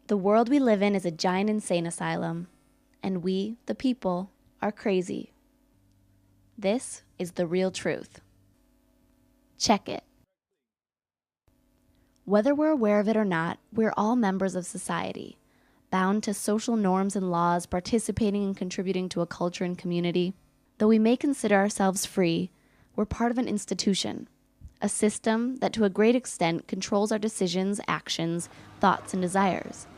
The world we live in is a giant insane asylum, and we, the people, are crazy. This is the real truth. Check it. Whether we're aware of it or not, we're all members of society, bound to social norms and laws, participating and contributing to a culture and community. Though we may consider ourselves free, we're part of an institution, a system that to a great extent controls our decisions, actions, thoughts, and desires.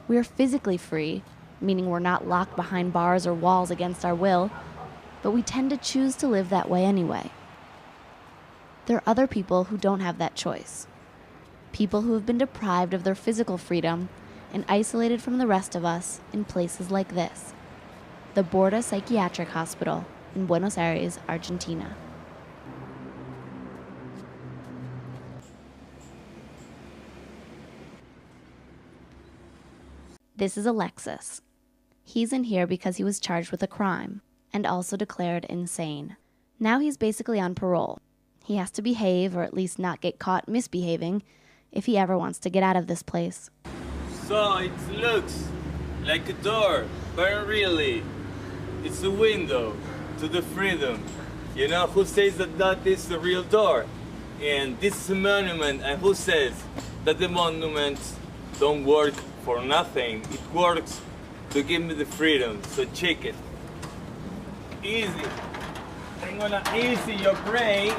We are physically free, meaning we're not locked behind bars or walls against our will, but we tend to choose to live that way anyway. There are other people who don't have that choice. People who have been deprived of their physical freedom and isolated from the rest of us in places like this, the Borda Psychiatric Hospital in Buenos Aires, Argentina. This is Alexis. He's in here because he was charged with a crime and also declared insane. Now he's basically on parole. He has to behave, or at least not get caught misbehaving, if he ever wants to get out of this place. So it looks like a door, but really, it's a window to the freedom. You know, who says that that is the real door? And this is a monument, and who says that the monuments don't work for nothing? It works to give me the freedom, so check it. Easy. I'm gonna easy your brain.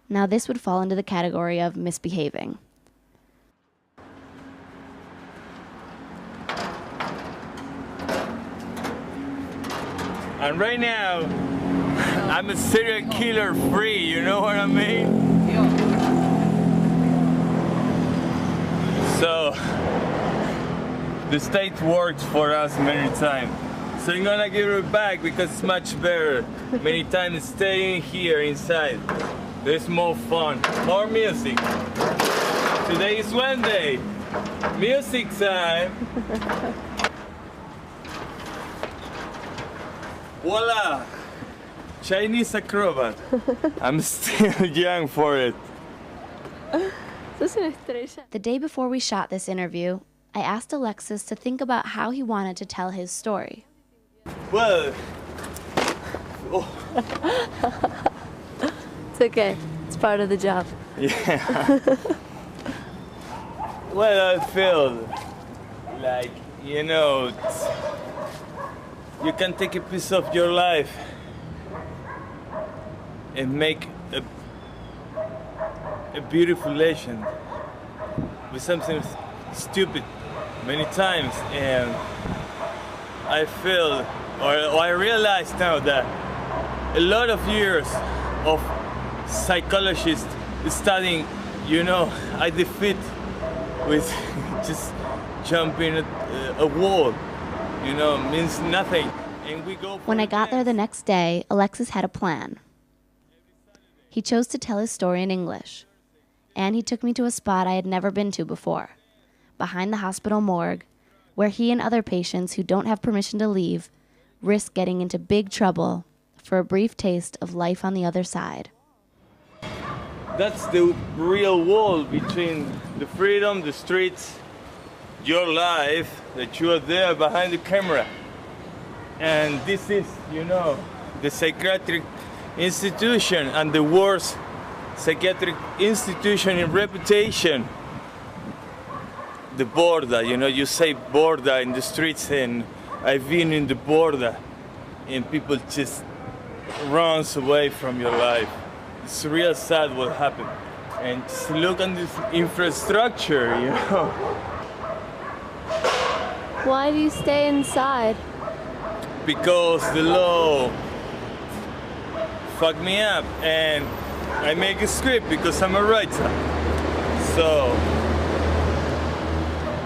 Now this would fall into the category of misbehaving. And right now, I'm a serial killer free, you know what I mean? So, the state works for us many times. So I'm gonna give it back because it's much better. Many times staying here inside. There's more fun, more music. Today is Wednesday. Music time. Voila! Chinese acrobat. I'm still young for it. The day before we shot this interview, I asked Alexis to think about how he wanted to tell his story. Well, It's okay. It's part of the job. yeah. Well, I feel like, you know, you can take a piece of your life and make a beautiful legend with something stupid many times. And I feel, or I realize now that a lot of years of psychologists studying, you know, I defeat with just jumping a wall, you know, means nothing. And we go. When I got there the next day, Alexis had a plan. He chose to tell his story in English, and he took me to a spot I had never been to before, behind the hospital morgue, where he and other patients who don't have permission to leave risk getting into big trouble for a brief taste of life on the other side. That's the real wall between the freedom, the streets, your life, that you are there behind the camera. And this is, you know, the psychiatric institution, and the worst psychiatric institution in reputation. The border, you know, you say border in the streets, and I've been in the border, and people just runs away from your life. It's real sad what happened. And just look at this infrastructure, you know. Why do you stay inside? Because the law fucked me up, and I make a script because I'm a writer. So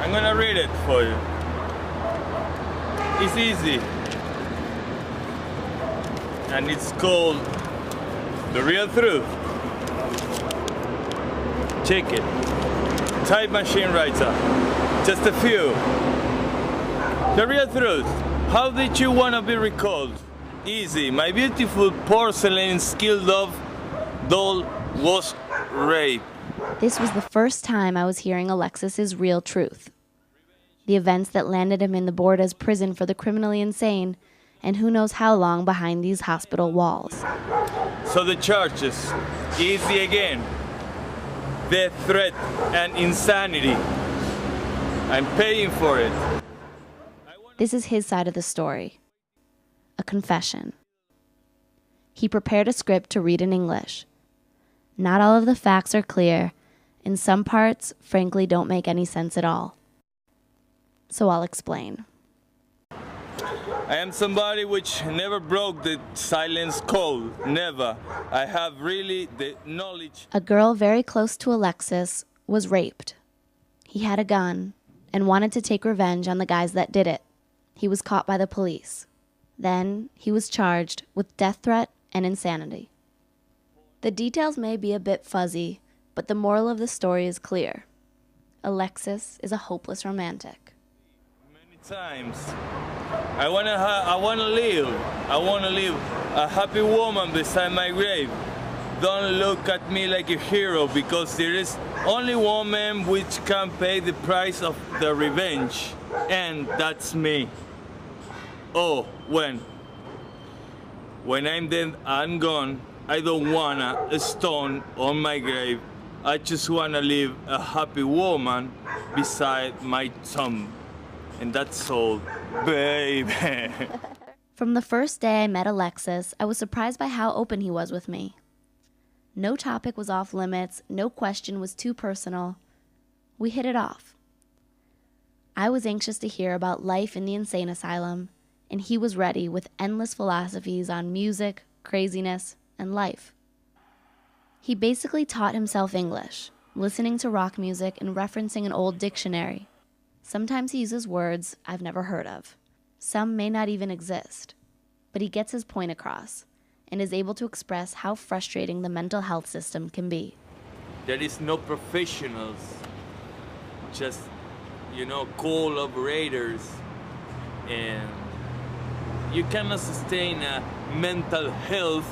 I'm gonna read it for you. It's easy. And it's called The Real Truth. Check it. Type machine writer. Just a few. The real truth. How did you want to be recalled? Easy. My beautiful porcelain skill dove doll was raped. This was the first time I was hearing Alexis's real truth. The events that landed him in the Borda's prison for the criminally insane, and who knows how long behind these hospital walls. So the charges, easy again. Death threat and insanity. I'm paying for it. This is his side of the story. A confession. He prepared a script to read in English. Not all of the facts are clear, and some parts, frankly, don't make any sense at all. So I'll explain. I am somebody which never broke the silence code, never. I have really the knowledge. A girl very close to Alexis was raped. He had a gun and wanted to take revenge on the guys that did it. He was caught by the police. Then he was charged with death threat and insanity. The details may be a bit fuzzy, but the moral of the story is clear. Alexis is a hopeless romantic. Many times. I wanna live. I wanna live a happy woman beside my grave. Don't look at me like a hero, because there is only one man which can pay the price of the revenge, and that's me. Oh, when I'm dead and gone, I don't wanna a stone on my grave. I just wanna live a happy woman beside my tomb. And that's all, baby. From the first day I met Alexis, I was surprised by how open he was with me. No topic was off limits, no question was too personal. We hit it off. I was anxious to hear about life in the insane asylum, and he was ready with endless philosophies on music, craziness, and life. He basically taught himself English, listening to rock music and referencing an old dictionary. Sometimes he uses words I've never heard of. Some may not even exist. But he gets his point across and is able to express how frustrating the mental health system can be. There is no professionals, just, collaborators, and you cannot sustain a mental health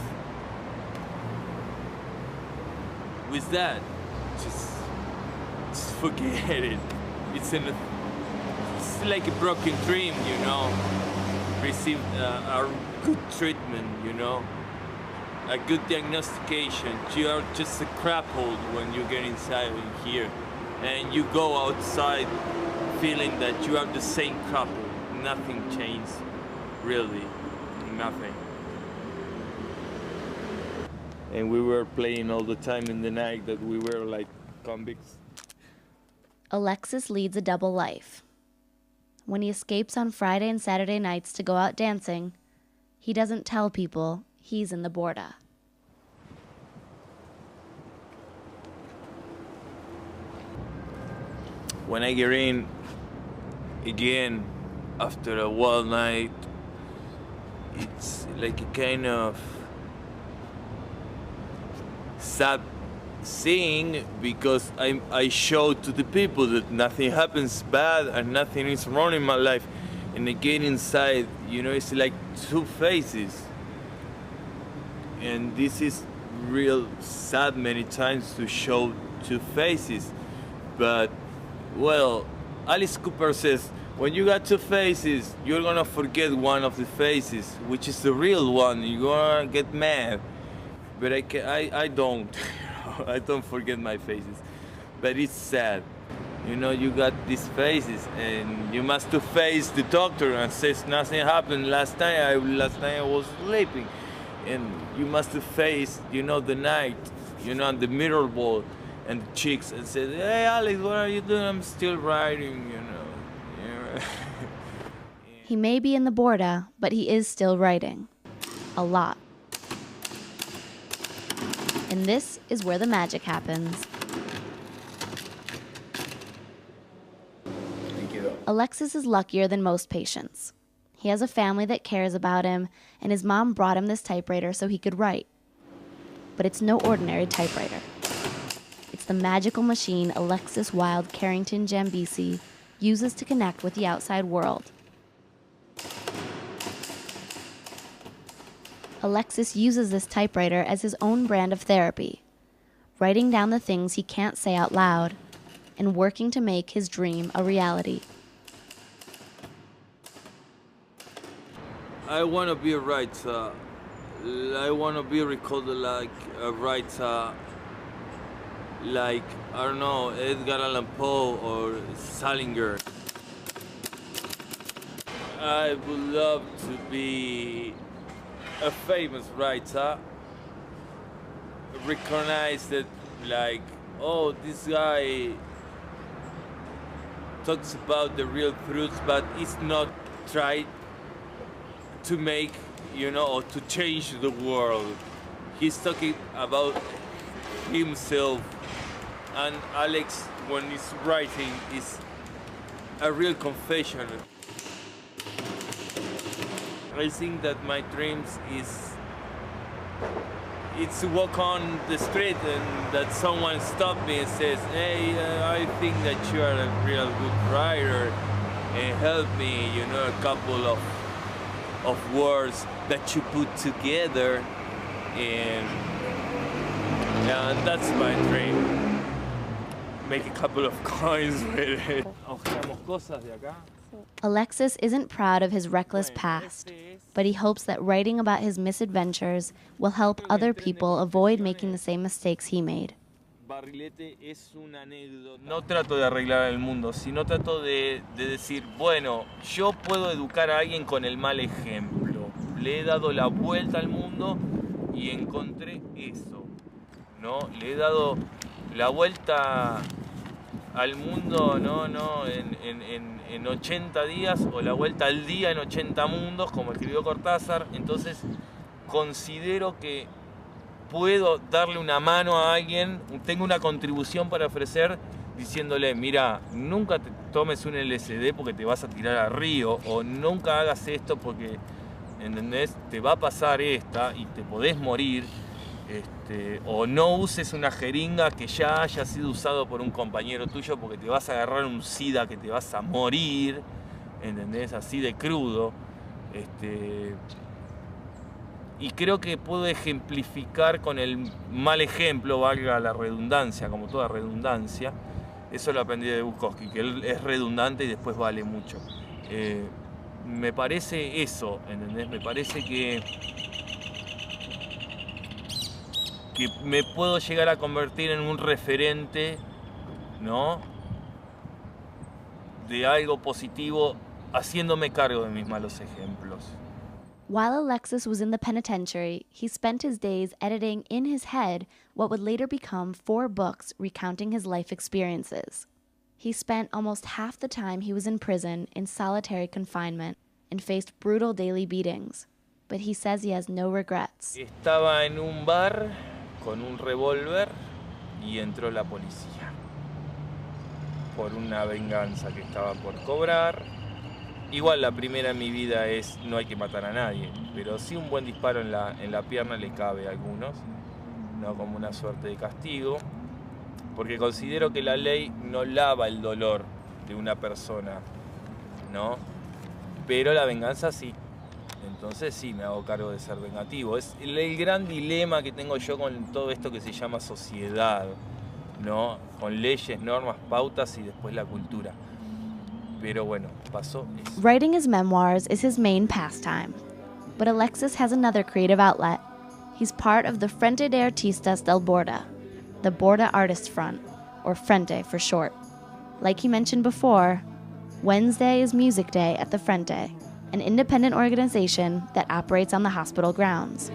with that. Just forget it. It's like a broken dream, receive a good treatment, a good diagnostication. You are just a crippled when you get inside in here, and you go outside feeling that you are the same crippled. Nothing changed, really, nothing. And we were playing all the time in the night that we were like convicts. Alexis leads a double life. When he escapes on Friday and Saturday nights to go out dancing, he doesn't tell people he's in the Borda. When I get in, again, after a wild night, it's like a kind of sad thing, because I show to the people that nothing happens bad and nothing is wrong in my life. And again inside, it's like two faces. And this is real sad many times to show two faces. But, well, Alice Cooper says, when you got two faces, you're gonna forget one of the faces, which is the real one. You're gonna get mad. But I don't. I don't forget my faces, but it's sad. You got these faces, and you must to face the doctor and says nothing happened last night. I was sleeping, and you must to face, the night, and the mirror ball and the chicks, and say, "Hey, Alex, what are you doing? I'm still writing." He may be in the Borda, but he is still writing. A lot. And this is where the magic happens. Thank you. Alexis is luckier than most patients. He has a family that cares about him, and his mom brought him this typewriter so he could write. But it's no ordinary typewriter. It's the magical machine Alexis Wilde Carrington Jambisi uses to connect with the outside world. Alexis uses this typewriter as his own brand of therapy, writing down the things he can't say out loud and working to make his dream a reality. I want to be a writer. I want to be recorded like a writer, like, I don't know, Edgar Allan Poe or Salinger. I would love to be a famous writer, recognized that, like, oh, this guy talks about the real truths, but it's not tried to make, you know, or to change the world. He's talking about himself, and Alex, when he's writing, is a real confession. I think that my dreams is it's to walk on the street and that someone stops me and says, hey, I think that you are a real good writer, and help me, you know, a couple of words that you put together, and that's my dream. Make a couple of coins with it. Alexis isn't proud of his reckless past, but he hopes that writing about his misadventures will help other people avoid making the same mistakes he made. No trato de arreglar el mundo, sino trato de decir, bueno, yo puedo educar a alguien con el mal ejemplo. Le he dado la vuelta al mundo y encontré eso, ¿no? Le he dado la vuelta al mundo, no en 80 días, o la vuelta al día en 80 mundos, como escribió Cortázar. Entonces considero que puedo darle una mano a alguien, tengo una contribución para ofrecer, diciéndole, mira, nunca te tomes un LSD porque te vas a tirar al río, o nunca hagas esto porque, ¿entendés? Te va a pasar esta y te podés morir. O no uses una jeringa que ya haya sido usado por un compañero tuyo porque te vas a agarrar un SIDA que te vas a morir, ¿entendés? Así de crudo. Y creo que puedo ejemplificar con el mal ejemplo, valga la redundancia, como toda redundancia. Eso lo aprendí de Bukowski, que él es redundante y después vale mucho. Me parece eso, ¿entendés? Me parece que me puedo llegar a convertir en un referente, ¿no?, de algo positivo, haciéndome cargo de mis malos ejemplos. While Alexis was in the penitentiary, he spent his days editing in his head what would later become 4 books recounting his life experiences. He spent almost half the time he was in prison in solitary confinement and faced brutal daily beatings, but he says he has no regrets. Estaba en un bar con un revólver y entró la policía por una venganza que estaba por cobrar. Igual la primera en mi vida es no hay que matar a nadie, pero sí un buen disparo en la pierna le cabe a algunos, no, como una suerte de castigo, porque considero que la ley no lava el dolor de una persona, ¿no? Pero la venganza sí. Entonces sí, me hago cargo de ser vengativo. Es el gran dilema que tengo yo con todo esto que se llama sociedad, ¿no? Con leyes, normas, pautas y después la cultura. Pero bueno, pasó eso. Writing his memoirs is his main pastime, but Alexis has another creative outlet. He's part of the Frente de Artistas del Borda, the Borda Artist Front, or Frente for short. Like he mentioned before, Wednesday is Music Day at the Frente, an independent organization that operates on the hospital grounds.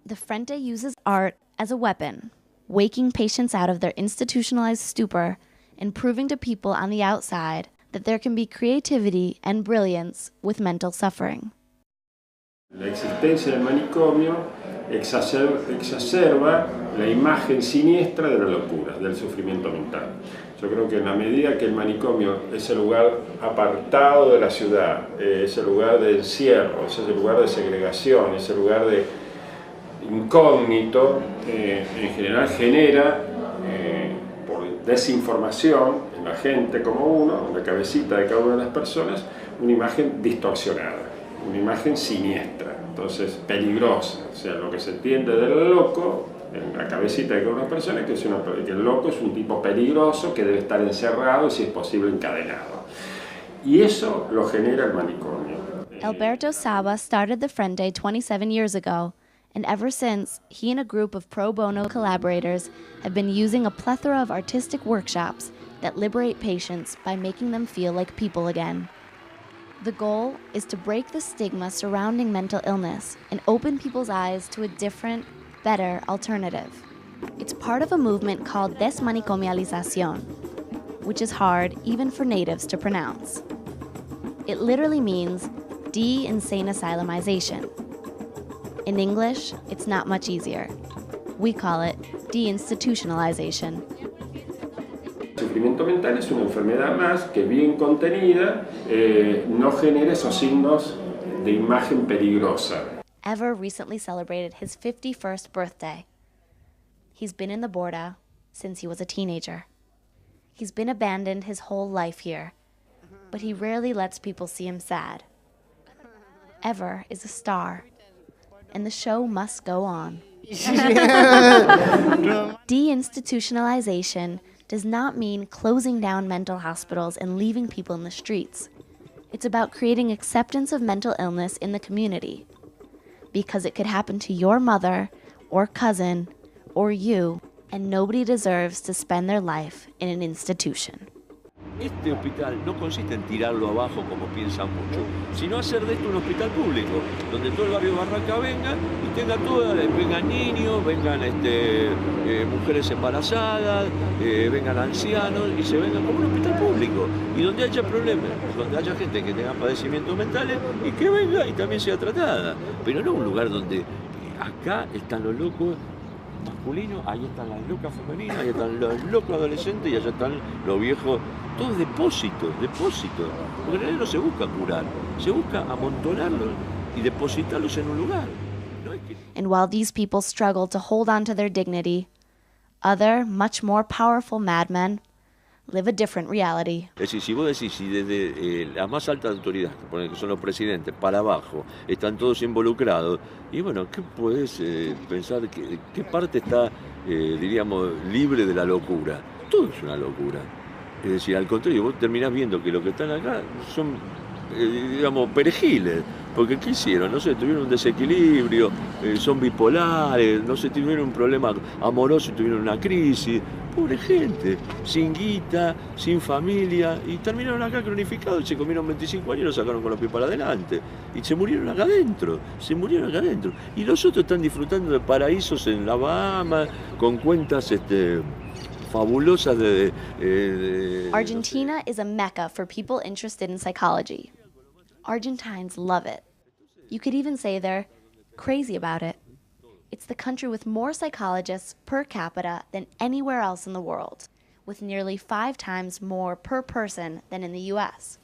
The Frente uses art as a weapon, waking patients out of their institutionalized stupor and proving to people on the outside that there can be creativity and brilliance with mental suffering. La existencia del manicomio exacerba la imagen siniestra de la locura, del sufrimiento mental. Yo creo que en la medida que el manicomio es el lugar apartado de la ciudad, es el lugar de encierro, es el lugar de segregación, es el lugar de incógnito, en general genera por desinformación en la gente como uno, en la cabecita de cada una de las personas, una imagen distorsionada, una imagen siniestra, entonces peligrosa. O sea, lo que se entiende del loco en la cabecita de una persona es que el loco es un tipo peligroso que debe estar encerrado y, si es posible, encadenado. Y eso lo genera el manicomio. Alberto Saba started the Frente 27 years ago, and ever since, he and a group of pro bono collaborators have been using a plethora of artistic workshops that liberate patients by making them feel like people again. The goal is to break the stigma surrounding mental illness and open people's eyes to a different, better alternative. It's part of a movement called desmanicomialización, which is hard even for natives to pronounce. It literally means de-insane asylumization. In English, it's not much easier. We call it deinstitutionalization. El sufrimiento mental es una enfermedad más que, bien contenida, no genera esos signos de imagen peligrosa. Ever recently celebrated his 51st birthday. He's been in the Borda since he was a teenager. He's been abandoned his whole life here, but he rarely lets people see him sad. Ever is a star, and the show must go on. Deinstitutionalization does not mean closing down mental hospitals and leaving people in the streets. It's about creating acceptance of mental illness in the community, because it could happen to your mother or cousin or you, and nobody deserves to spend their life in an institution. Este hospital no consiste en tirarlo abajo como piensan muchos, sino hacer de esto un hospital público, donde todo el barrio Barranca venga y tenga vengan niños, vengan mujeres embarazadas, vengan ancianos y se vengan como un hospital público, y donde haya problemas, donde haya gente que tenga padecimientos mentales y que venga y también sea tratada, pero no un lugar donde acá están los locos masculinos, ahí están las locas femeninas, ahí están los locos adolescentes y allá están los viejos, todos depósitos, porque en realidad no se busca curar, se busca amontonarlos y depositarlos en un lugar. No es que... And while these people struggle to hold on to their dignity, other, much more powerful madmen live a different reality. Es decir, si vos decís, si desde la más alta autoridad, que son los presidentes, para abajo, están todos involucrados, y bueno, ¿qué podés pensar? ¿Qué parte está, diríamos, libre de la locura? Todo es una locura. Es decir, al contrario, vos terminás viendo que los que están acá son, digamos, perejiles. Porque ¿qué hicieron? No sé, tuvieron un desequilibrio, son bipolares, no sé, tuvieron un problema amoroso y tuvieron una crisis. Pobre gente, sin guita, sin familia, y terminaron acá cronificados y se comieron 25 años y lo sacaron con los pies para adelante. Y se murieron acá adentro, Y los otros están disfrutando de paraísos en la Bahamas, con cuentas fabulosas Argentina is a mecca for people interested in psychology. Argentines love it. You could even say they're crazy about it. It's the country with more psychologists per capita than anywhere else in the world, with nearly 5 times more per person than in the US.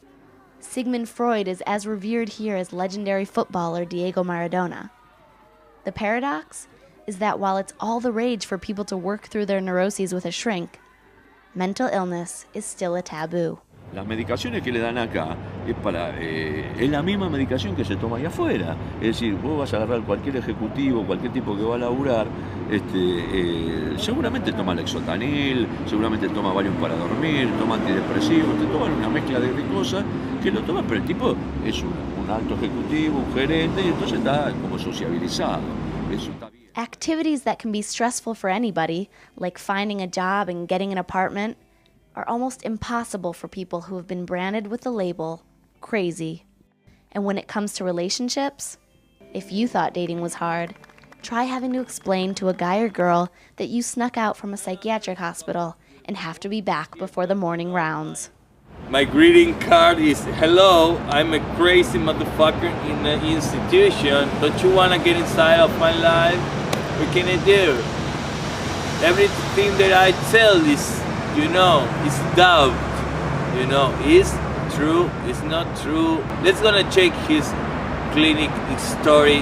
Sigmund Freud is as revered here as legendary footballer Diego Maradona. The paradox is that while it's all the rage for people to work through their neuroses with a shrink, mental illness is still a taboo. Las medicaciones que le dan acá es la misma medicación que se toma ahí afuera. Es decir, vos vas a agarrar cualquier ejecutivo, cualquier tipo que va a laburar, seguramente toma Lexotanil, seguramente toma Valium para dormir, toma antidepresivos, te toman una mezcla de cosas que lo toman, pero el tipo es un alto ejecutivo, un gerente, y entonces está como sociabilizado. Eso está bien. Activities that can be stressful for anybody, like finding a job and getting an apartment, are almost impossible for people who have been branded with the label crazy. And when it comes to relationships, if you thought dating was hard, try having to explain to a guy or girl that you snuck out from a psychiatric hospital and have to be back before the morning rounds. My greeting card is, hello, I'm a crazy motherfucker in the institution. Don't you want to get inside of my life? What can I do? Everything that I tell is, it's doubt, is true, it's not true. Let's gonna check his clinic story,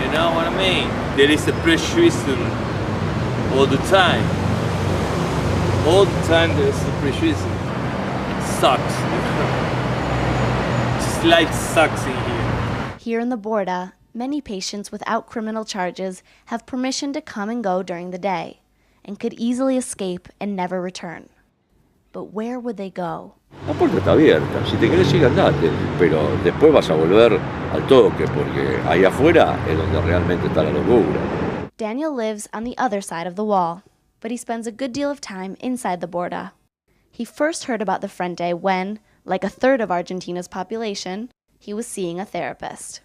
you know what I mean? There is a prejudice all the time. All the time there is a prejudice. It sucks. life sucks in here. Here in the Borda, many patients without criminal charges have permission to come and go during the day and could easily escape and never return. But where would they go? La puerta está abierta, si te querés ir andate, pero después vas a volver al toque, porque ahí afuera es donde realmente está la locura. Daniel lives on the other side of the wall, but he spends a good deal of time inside the Borda. He first heard about the Frente when, like a third of Argentina's population, he was seeing a therapist.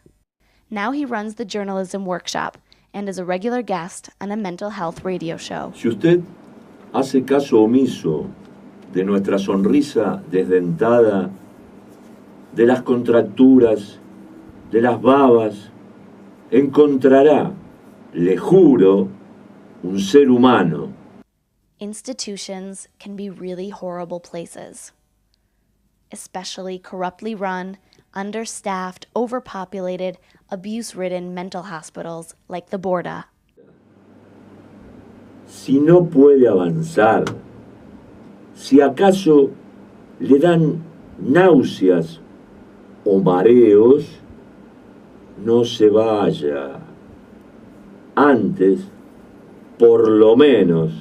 Now he runs the journalism workshop and is a regular guest on a mental health radio show. Si usted hace caso omiso de nuestra sonrisa desdentada, de las contracturas, de las babas, encontrará, le juro, un ser humano. Institutions can be really horrible places, especially corruptly run, understaffed, overpopulated, abuse-ridden mental hospitals like the Borda. Si no puede avanzar, si acaso le dan náuseas o mareos, no se vaya. Antes, por lo menos,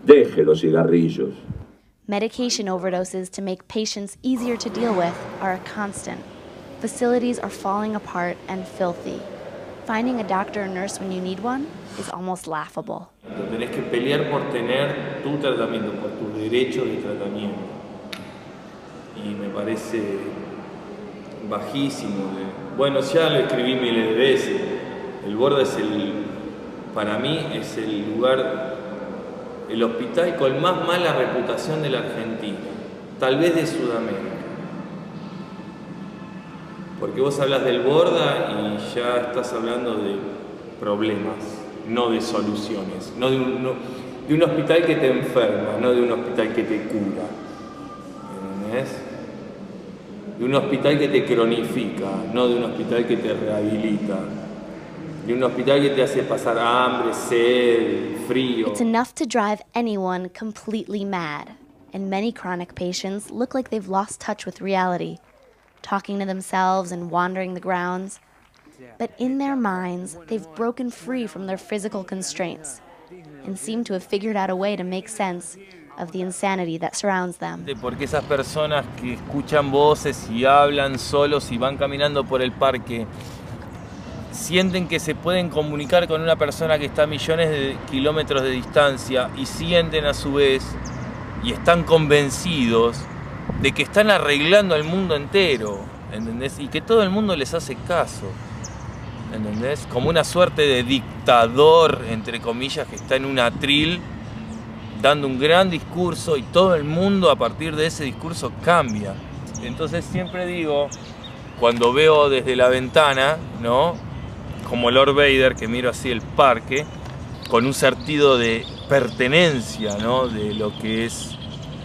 deje los cigarrillos. Medication overdoses to make patients easier to deal with are a constant. Facilities are falling apart and filthy. Finding a doctor or nurse when you need one is almost laughable. Tenés que pelear por tener tu tratamiento, por tu derecho de tratamiento. Y me parece bajísimo. Bueno, ya lo escribí miles de veces. El Borda para mí es el lugar, el hospital con más mala reputación de la Argentina, tal vez de Sudamérica. Porque vos hablas del Borda y ya estás hablando de problemas, no de soluciones, no de un hospital que te enferma, no de un hospital que te cura. ¿Entendés? De un hospital que te cronifica, no de un hospital que te rehabilita. De un hospital que te hace pasar hambre, sed, frío. It's enough to drive anyone completely mad, and many chronic patients look like they've lost touch with reality, talking to themselves and wandering the grounds. But in their minds, they've broken free from their physical constraints and seem to have figured out a way to make sense of the insanity that surrounds them. Porque esas personas que escuchan voces y hablan solos y van caminando por el parque sienten que se pueden comunicar con una persona que está a millones de kilómetros de distancia y sienten a su vez y están convencidos de que están arreglando el mundo entero, ¿entendés? Y que todo el mundo les hace caso, ¿entendés? Como una suerte de dictador, entre comillas, que está en un atril dando un gran discurso y todo el mundo a partir de ese discurso cambia. Entonces siempre digo, cuando veo desde la ventana, ¿no?, como Lord Vader, que miro así el parque, con un sentido de pertenencia, ¿no?, de lo que es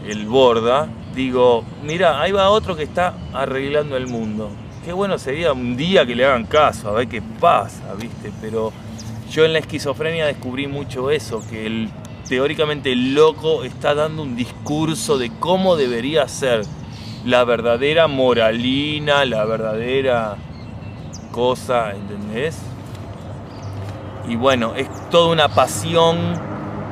el Borda, digo, mira, ahí va otro que está arreglando el mundo. Qué bueno sería un día que le hagan caso, a ver qué pasa, ¿viste? Pero yo en la esquizofrenia descubrí mucho eso, que teóricamente el loco está dando un discurso de cómo debería ser la verdadera moralina, la verdadera cosa, ¿entendés? Y bueno, es toda una pasión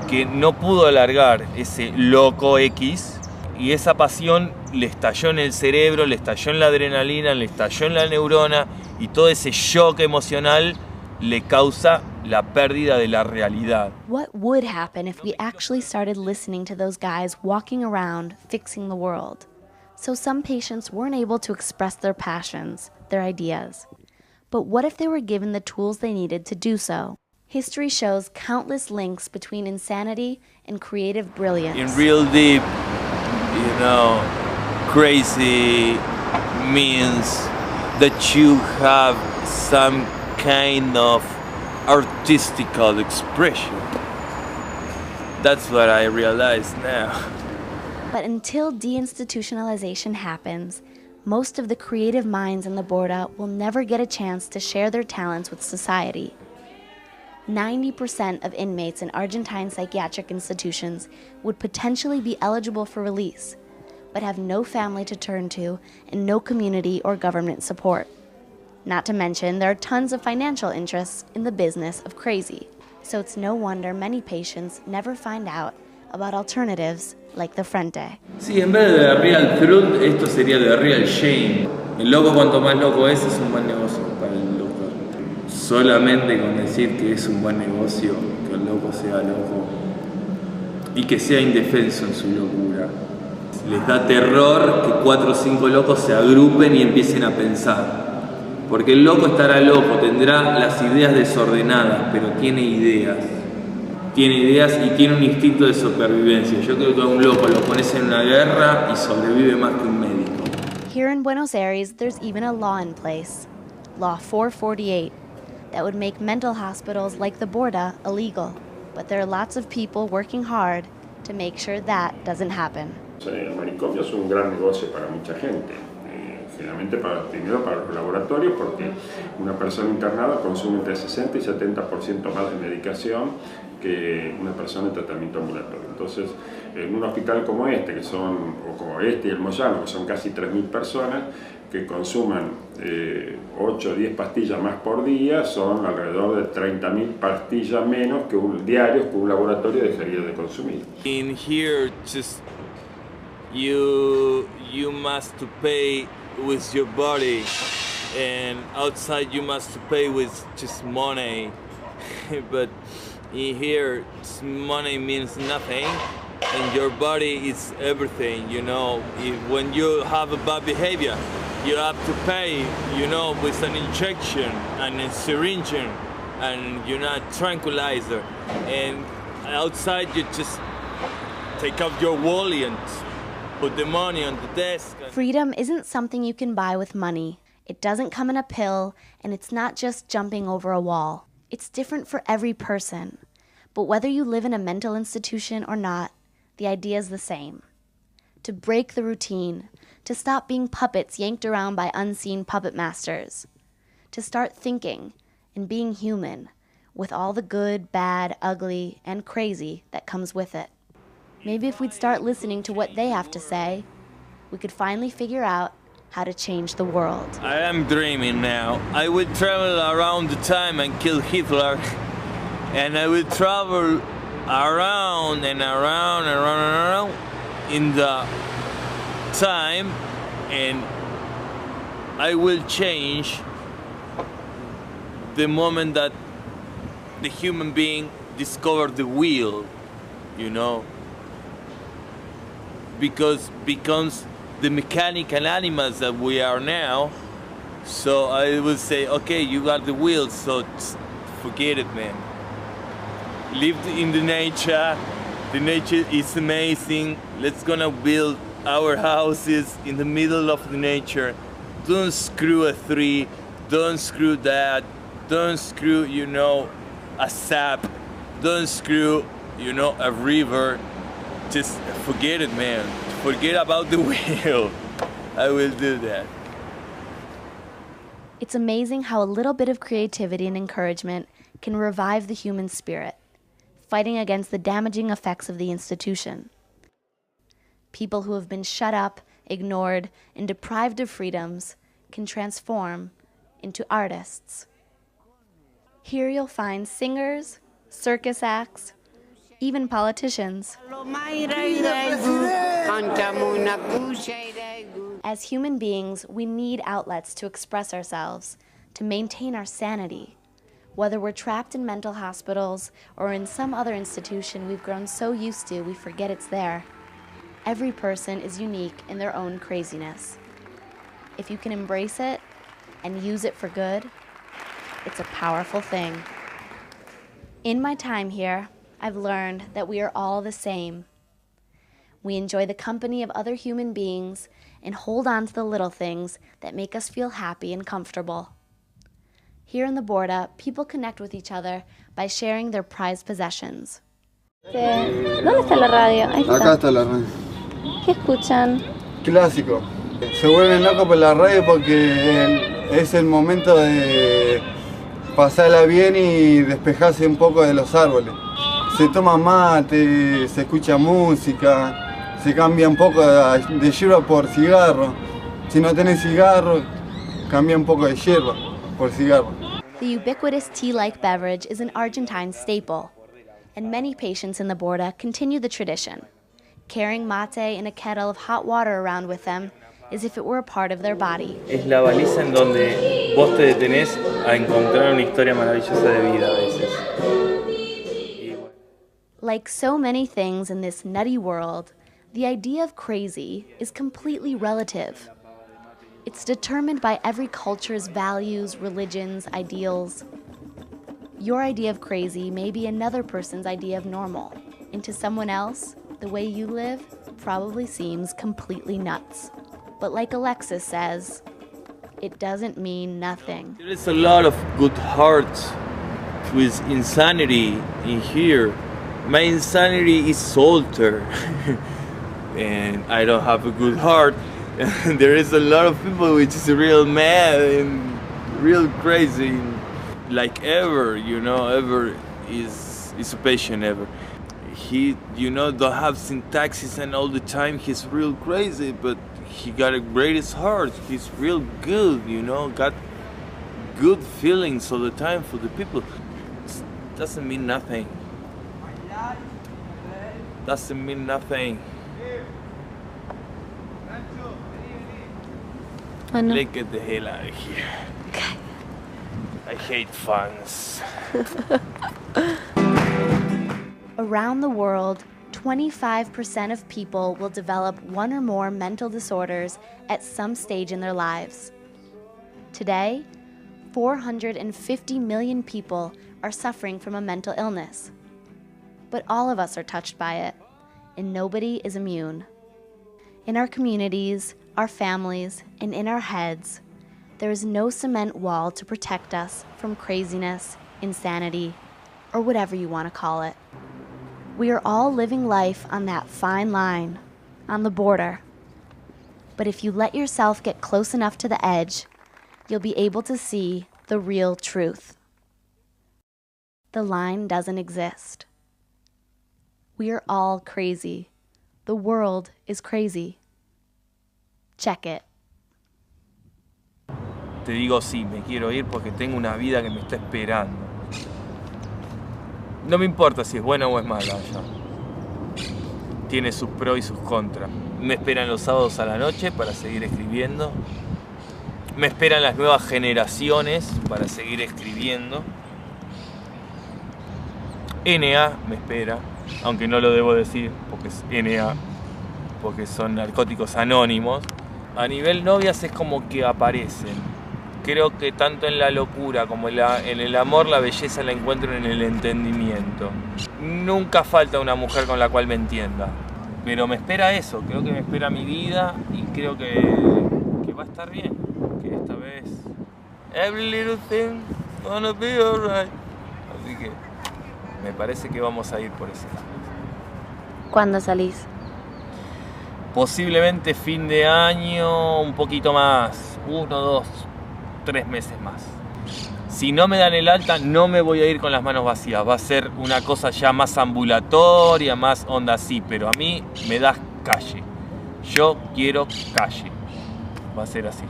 que no pudo alargar ese loco X, y esa pasión le estalló en el cerebro, le estalló en la adrenalina, le estalló en la neurona, y todo ese shock emocional le causa la pérdida de la realidad. What would happen if we actually started listening to those guys walking around fixing the world? So some patients weren't able to express their passions, their ideas. But what if they were given the tools they needed to do so? History shows countless links between insanity and creative brilliance. In real deep, crazy means that you have some kind of artistical expression. That's what I realize now. But until deinstitutionalization happens, most of the creative minds in the Borda will never get a chance to share their talents with society. 90% of inmates in Argentine psychiatric institutions would potentially be eligible for release, but have no family to turn to and no community or government support. Not to mention, there are tons of financial interests in the business of crazy. So it's no wonder many patients never find out about alternatives like the frente. Sí, en vez de real truth, esto sería de real shame. El loco cuanto más loco es un buen negocio para el doctor. Solamente con decir que es un buen negocio, que el loco sea loco y que sea indefenso en su locura. Les da terror que 4 o 5 locos se agrupen y empiecen a pensar. Porque el loco estará loco, tendrá las ideas desordenadas, pero tiene ideas. Tiene ideas y tiene un instinto de supervivencia. Yo creo que a un loco lo pones en una guerra y sobrevive más que un médico. Here in Buenos Aires, there's even a law in place, Law 448, that would make mental hospitals like the Borda illegal. But there are lots of people working hard to make sure that doesn't happen. El manicomio es un gran negocio para mucha gente. Generalmente primero para los laboratorios, porque una persona internada consume entre 60 y 70% más de medicación que una persona en tratamiento ambulatorio. Entonces, en un hospital como este, o como este y el Moyano, que son casi 3.000 personas, que consuman 8 o 10 pastillas más por día, son alrededor de 30.000 pastillas menos diarios que un laboratorio dejaría de consumir. In here, just you must pay with your body, and outside you must pay with just money. But in here, money means nothing, and your body is everything, you know. When you have a bad behavior, you have to pay, you know, with an injection and a syringe and, you know, a tranquilizer. And outside you just take off your wallet and put the money on the desk. Freedom isn't something you can buy with money. It doesn't come in a pill, and it's not just jumping over a wall. It's different for every person. But whether you live in a mental institution or not, the idea is the same. To break the routine, to stop being puppets yanked around by unseen puppet masters, to start thinking and being human with all the good, bad, ugly, and crazy that comes with it. Maybe if we'd start listening to what they have to say, we could finally figure out how to change the world. I am dreaming now. I will travel around the time and kill Hitler. And I will travel around and around and around and around in the time, and I will change the moment that the human being discovered the wheel, you know, because becomes the mechanical animals that we are now. So I will say, okay, you got the wheel, so forget it, man. Live in the nature is amazing. Let's gonna build our houses in the middle of the nature. Don't screw a tree, don't screw that, don't screw, you know, a sap, don't screw, you know, a river. Just forget it, man. Forget about the wheel. I will do that. It's amazing how a little bit of creativity and encouragement can revive the human spirit, fighting against the damaging effects of the institution. People who have been shut up, ignored, and deprived of freedoms can transform into artists. Here you'll find singers, circus acts, even politicians. As human beings, we need outlets to express ourselves, to maintain our sanity. Whether we're trapped in mental hospitals or in some other institution we've grown so used to we forget it's there, every person is unique in their own craziness. If you can embrace it and use it for good, it's a powerful thing. In my time here, I've learned that we are all the same. We enjoy the company of other human beings and hold on to the little things that make us feel happy and comfortable. Here in the Borda, people connect with each other by sharing their prized possessions. ¿Dónde está la radio? Ahí está. Acá está la radio. ¿Qué escuchan? Clásico. Se vuelven locos por la radio porque es el momento de pasarla bien y despejarse un poco de los árboles. Se toma mate, se escucha música se cambia un poco de hierba por cigarro. Si no tenés cigarro, cambia un poco de hierba por cigarro. The ubiquitous tea-like beverage is an Argentine staple, and many patients in the Borda continue the tradition, carrying mate in a kettle of hot water around with them as if it were a part of their body. Es la baliza en donde vos te detenés a encontrar una historia maravillosa de vida a veces. Like so many things in this nutty world, the idea of crazy is completely relative. It's determined by every culture's values, religions, ideals. Your idea of crazy may be another person's idea of normal, and to someone else, the way you live probably seems completely nuts. But like Alexis says, it doesn't mean nothing. There is a lot of good hearts with insanity in here. My insanity is Salter, and I don't have a good heart. There is a lot of people which is real mad and real crazy, like Ever, you know, Ever is a patient Ever. He, you know, don't have syntaxes and all the time he's real crazy, but he got a greatest heart. He's real good, you know, got good feelings all the time for the people. It doesn't mean nothing. Doesn't mean nothing. Oh, no. Let's get the hell out of here. Okay. I hate fans. Around the world, 25% of people will develop one or more mental disorders at some stage in their lives. Today, 450 million people are suffering from a mental illness. But all of us are touched by it, and nobody is immune. In our communities, our families, and in our heads, there is no cement wall to protect us from craziness, insanity, or whatever you want to call it. We are all living life on that fine line, on the border. But if you let yourself get close enough to the edge, you'll be able to see the real truth. The line doesn't exist. We are all crazy. The world is crazy. Check it. Te digo sí, me quiero ir porque tengo una vida que me está esperando. No me importa si es buena o es mala allá. Tiene sus pros y sus contras. Me esperan los sábados a la noche para seguir escribiendo. Me esperan las nuevas generaciones para seguir escribiendo. NA me espera, aunque no lo debo decir porque es NA, porque son narcóticos anónimos. A nivel novias es como que aparecen. Creo que tanto en la locura como en el amor la belleza la encuentro en el entendimiento. Nunca falta una mujer con la cual me entienda. Pero me espera eso, creo que me espera mi vida y creo que va a estar bien. Que esta vez every little thing gonna be alright. Así que me parece que vamos a ir por ese lado. ¿Cuándo salís? Posiblemente fin de año, un poquito más, 1, 2, 3 meses más. Si no me dan el alta, no me voy a ir con las manos vacías. Va a ser una cosa ya más ambulatoria, más onda así, pero a mí me das calle. Yo quiero calle. Va a ser así.